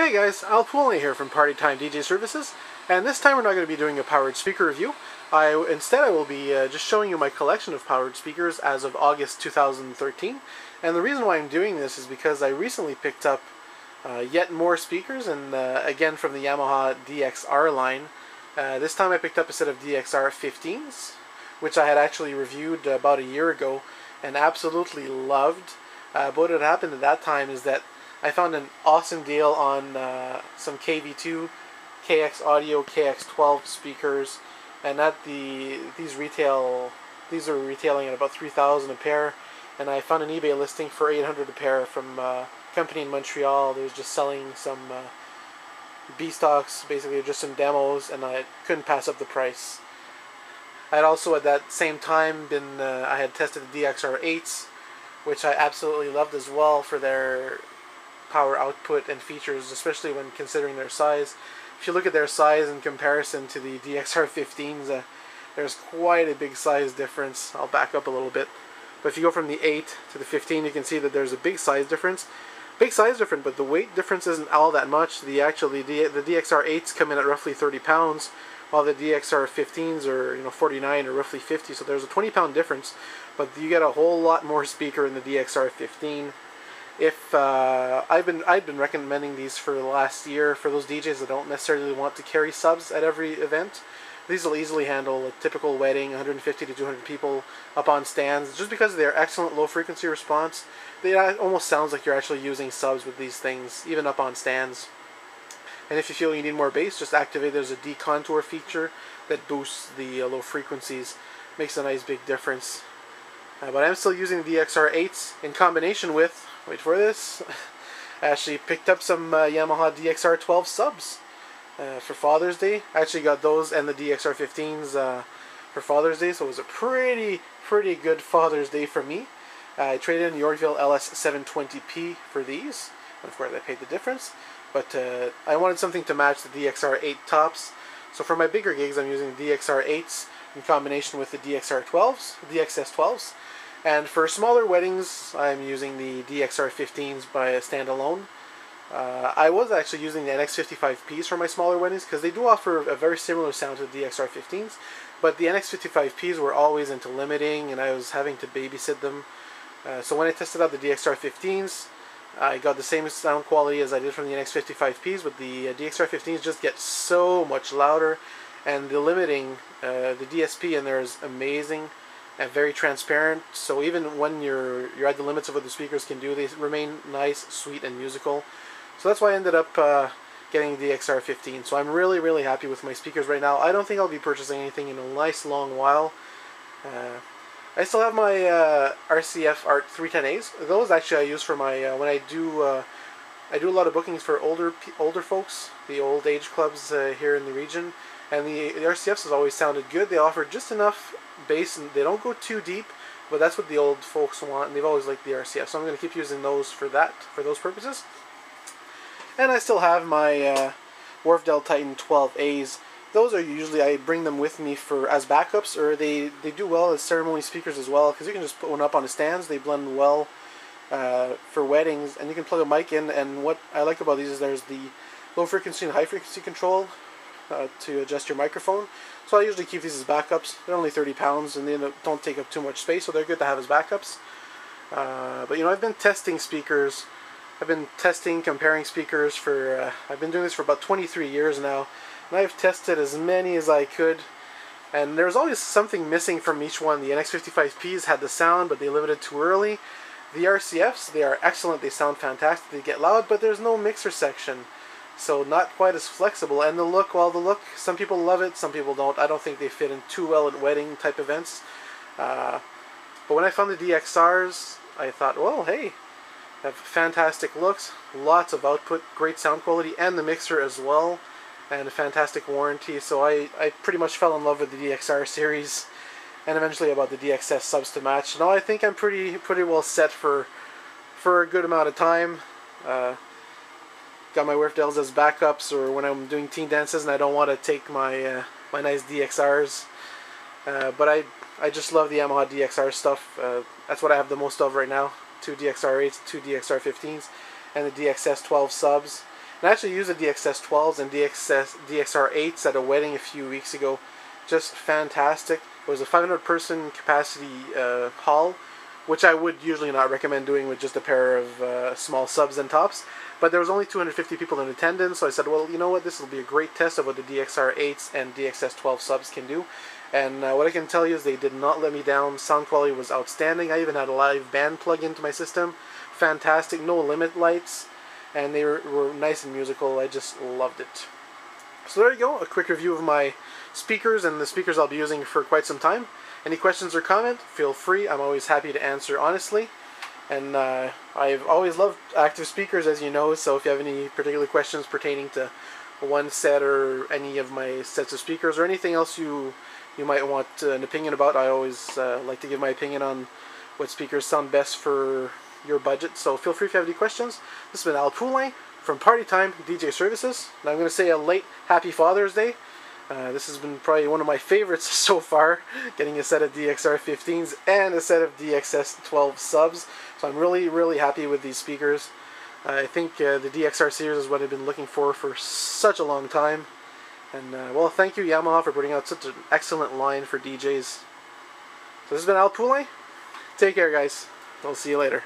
Hey guys, Al here from Party Time DJ Services, and this time we're not going to be doing a powered speaker review. Instead I will be just showing you my collection of powered speakers as of August 2013. And the reason why I'm doing this is because I recently picked up yet more speakers, and again from the Yamaha DXR line. This time I picked up a set of DXR8s, which I had actually reviewed about a year ago and absolutely loved. But what had happened at that time is that I found an awesome deal on some KV2, KX Audio, KX12 speakers, and these are retailing at about $3,000 a pair. And I found an eBay listing for $800 a pair from a company in Montreal. They was just selling some B stocks, basically just some demos, and I couldn't pass up the price. I had also at that same time I had tested the DXR8s, which I absolutely loved as well for their power output and features, especially when considering their size. If you look at their size in comparison to the DXR15s, there's quite a big size difference. I'll back up a little bit. But if you go from the 8 to the 15, you can see that there's a big size difference. But the weight difference isn't all that much. The DXR8s come in at roughly 30 pounds, while the DXR15s are 49 or roughly 50. So there's a 20-pound difference, but you get a whole lot more speaker in the DXR15. I've been recommending these for the last year for those DJs that don't necessarily want to carry subs at every event. These will easily handle a typical wedding, 150 to 200 people up on stands, just because of their excellent low frequency response. It almost sounds like you're actually using subs with these things, even up on stands. And if you feel you need more bass, just activate. There's a decontour feature that boosts the low frequencies, makes a nice big difference. But I'm still using the DXR8s in combination with, wait for this, I actually picked up some Yamaha DXR12 subs for Father's Day. I actually got those and the DXR15s for Father's Day, so it was a pretty good Father's Day for me. I traded in the Wharfedale LS720P for these, and of course I paid the difference. But I wanted something to match the DXR8 tops, so for my bigger gigs I'm using the DXR8s in combination with the DXR12s, the DXS12s. And for smaller weddings, I'm using the DXR15s by a standalone. I was actually using the NX55Ps for my smaller weddings because they do offer a very similar sound to the DXR15s, but the NX55Ps were always into limiting and I was having to babysit them. So when I tested out the DXR15s, I got the same sound quality as I did from the NX55Ps, but the DXR15s just get so much louder, and the limiting, the DSP in there is amazing and very transparent, so even when you're at the limits of what the speakers can do, they remain nice, sweet, and musical. So that's why I ended up getting the DXR15. So I'm really happy with my speakers right now. I don't think I'll be purchasing anything in a nice long while. I still have my RCF Att 310As. Those actually I use for my when I do a lot of bookings for older folks, the old age clubs here in the region. And the RCFs has always sounded good. They offer just enough bass and they don't go too deep, but that's what the old folks want, and they've always liked the RCF. So I'm going to keep using those for those purposes. And I still have my Wharfedale Titan12As. Those are usually, I bring them with me as backups, or they do well as ceremony speakers as well, because you can just put one up on the stands. They blend well for weddings, and you can plug a mic in. And what I like about these is there's the low frequency and high frequency control to adjust your microphone. So I usually keep these as backups. They're only 30 pounds and they don't take up too much space, so they're good to have as backups. But I've been testing speakers. I've been comparing speakers for, I've been doing this for about 23 years now, and I've tested as many as I could, and there's always something missing from each one. The NX55Ps had the sound, but they limited too early. The RCFs, they are excellent, they sound fantastic, they get loud, but there's no mixer section. So not quite as flexible. And the look, some people love it, some people don't. I don't think they fit in too well at wedding type events. But when I found the DXRs, I thought, well, hey, they have fantastic looks, lots of output, great sound quality, and the mixer as well, and a fantastic warranty. So I pretty much fell in love with the DXR series, and eventually I bought the DXS subs to match. Now I think I'm pretty well set for a good amount of time. Got my Wharfedales as backups, or when I'm doing teen dances and I don't want to take my my nice DXRs. But I just love the Yamaha DXR stuff. That's what I have the most of right now. 2 DXR8s, 2 DXR15s, and the DXS12 subs. And I actually used the DXS12s and DXR8s at a wedding a few weeks ago. Just fantastic. It was a 500-person capacity hall, which I would usually not recommend doing with just a pair of small subs and tops. But there was only 250 people in attendance, so I said, well, you know what, this will be a great test of what the DXR8s and DXS12 subs can do. And what I can tell you is they did not let me down. Sound quality was outstanding. I even had a live band plug into my system. Fantastic, no limit lights, and they were nice and musical. I just loved it. So there you go, a quick review of my speakers and the speakers I'll be using for quite some time. Any questions or comment, feel free. I'm always happy to answer honestly. And I've always loved active speakers, as you know, so if you have any particular questions pertaining to one set or any of my sets of speakers or anything else you might want an opinion about, I always like to give my opinion on what speakers sound best for your budget. So feel free if you have any questions. This has been Al Poulin from Party Time DJ Services. And I'm going to say a late Happy Father's Day. This has been probably one of my favorites so far, getting a set of DXR15s and a set of DXS12 subs. So I'm really, really happy with these speakers. I think the DXR series is what I've been looking for such a long time. And well, thank you Yamaha for putting out such an excellent line for DJs. So this has been Al Poulin. Take care, guys. I'll see you later.